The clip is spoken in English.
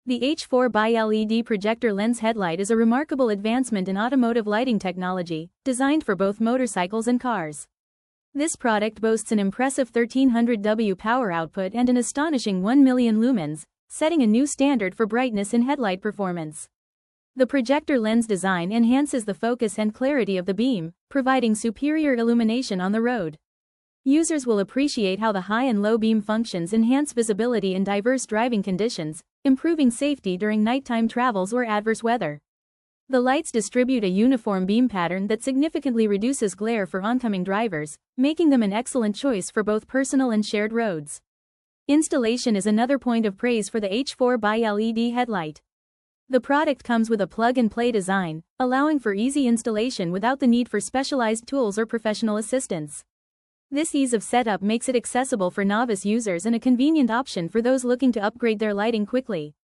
The H4 by-LED projector lens headlight is a remarkable advancement in automotive lighting technology, designed for both motorcycles and cars. This product boasts an impressive 1300 W power output and an astonishing 1 million lumens, setting a new standard for brightness in headlight performance. The projector lens design enhances the focus and clarity of the beam, providing superior illumination on the road. Users will appreciate how the high and low beam functions enhance visibility in diverse driving conditions, improving safety during nighttime travels or adverse weather. The lights distribute a uniform beam pattern that significantly reduces glare for oncoming drivers, making them an excellent choice for both personal and shared roads. Installation is another point of praise for the H4 by-LED headlight. The product comes with a plug-and-play design, allowing for easy installation without the need for specialized tools or professional assistance. This ease of setup makes it accessible for novice users and a convenient option for those looking to upgrade their lighting quickly.